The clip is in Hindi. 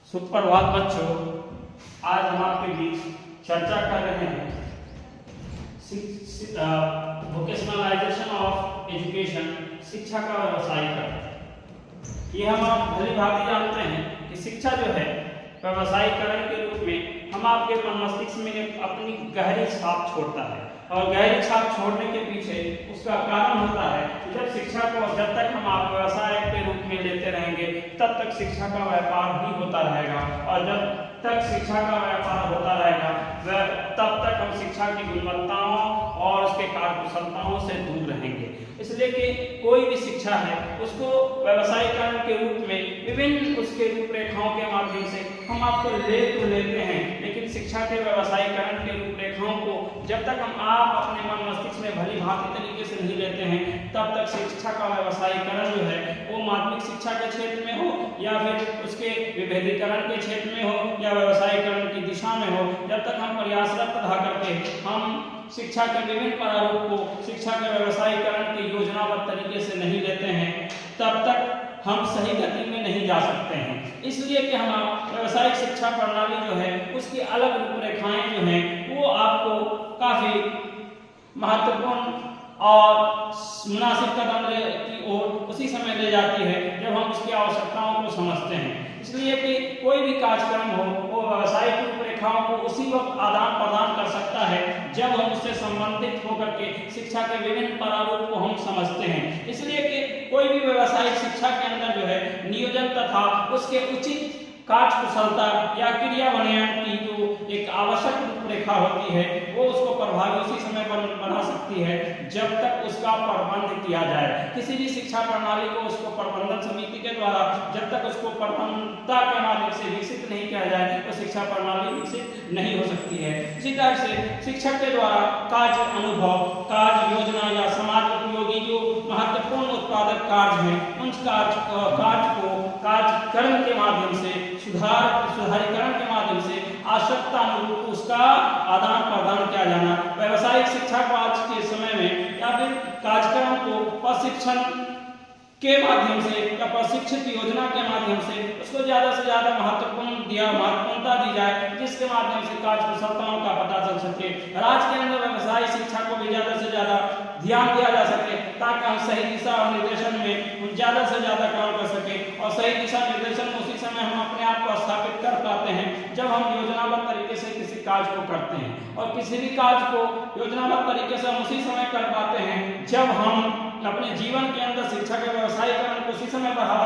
सुप्रभात बच्चों, आज हम आपके बीच चर्चा कर रहे हैं वोकेशनलाइजेशन ऑफ एजुकेशन, शिक्षा का व्यवसायीकरण। ये हम आप भली भांति जानते हैं कि शिक्षा जो है व्यवसायीकरण के रूप में हम आपके मस्तिष्क में एक अपनी गहरी छाप छोड़ता है, और गहरी छाप छोड़ने के पीछे उसका कारण होता है कि जब तक हम आप व्यवसाय के रूप में लेते रहेंगे तब तक शिक्षा का व्यापार ही होता रहेगा, और जब तक शिक्षा का व्यापार होता रहेगा तब तक हम शिक्षा की गुणवत्ताओं और उसके कार्यकुशलताओं से दूर रहेंगे। इसलिए कि कोई भी शिक्षा है उसको व्यवसायीकरण के रूप में विभिन्न उसके रूपरेखाओं के माध्यम से हम आपको लेते हैं, लेकिन शिक्षा के व्यवसायीकरण के रूपरेखाओं को जब तक हम आप अपने मन मस्तिष्क में भली भांति तरीके से नहीं लेते हैं तब तक शिक्षा का व्यवसायीकरण जो है वो माध्यमिक शिक्षा के क्षेत्र में हो या फिर उसके विभेदीकरण के क्षेत्र में हो या व्यवसायीकरण की दिशा में हो, जब तक हम प्रयासरत रह करके हम शिक्षा के विभिन्न प्रारूप को शिक्षा के व्यवसायीकरण के योजनाबद्ध तरीके से नहीं लेते हैं तब तक हम सही गति में नहीं जा सकते हैं। इसलिए कि हम व्यावसायिक शिक्षा प्रणाली जो है उसकी अलग रूपरेखाएं जो हैं वो आपको काफी महत्वपूर्ण और मुनासिब कदम की ओर उसी समय ले जाती है जब हम उसकी आवश्यकताओं को समझते हैं। इसलिए कि कोई भी कार्यक्रम हो वो व्यावसायिक रूपरेखाओं को उसी वक्त आदान प्रदान कर सकता है जब हम उससे संबंधित होकर के शिक्षा के विभिन्न प्रारूप को हम समझते हैं। इसलिए कि कोई भी व्यावसायिक शिक्षा के अंदर जो है नियोजन तथा उसके उचित कार्यकुशलता या क्रियान्वयन की जो एक आवश्यक रूपरेखा होती है वो उसको प्रभावी उसी समय बना सकती है जब तक उसका प्रबंध किया जाए। किसी भी शिक्षा प्रणाली को उसको प्रबंधन समिति के द्वारा जब तक उसको प्रबंधता के माध्यम से विकसित नहीं किया जाए तो शिक्षा प्रणाली विकसित नहीं हो सकती है। इसी तरह से शिक्षक के द्वारा कार्य अनुभव, कार्य योजना या समाज उपयोगी जो महत्वपूर्ण उत्पादक कार्य हैं उन कार्य को कार्यक्रम के माध्यम से सुधारीकरण के माध्यम से आवश्यकता अनुरूप उसका आदान प्रदान किया जाना। व्यावसायिक शिक्षा को आज के समय में या फिर कार्यक्रम को प्रशिक्षण के माध्यम से या प्रशिक्षित योजना के माध्यम से उसको ज़्यादा से ज़्यादा महत्वपूर्णता दी जाए जिसके माध्यम से कार्यकुशलताओं का पता चल सके। आज के अंदर व्यवसायिक शिक्षा को भी ज़्यादा से ज़्यादा ध्यान दिया जा सके ताकि हम सही दिशा और निर्देशन में ज़्यादा से ज़्यादा काम कर सकें, और सही दिशा निर्देशन में उसी समय हम अपने आप को स्थापित कर पाते हैं जब हम योजनाबद्ध तरीके से किसी कार्य को करते हैं, और किसी भी कार्य को योजनाबद्ध तरीके से हम उसी समय कर पाते हैं जब हम अपने जीवन के अंदर शिक्षा के व्यवसायीकरण को उसी समय बढ़ावा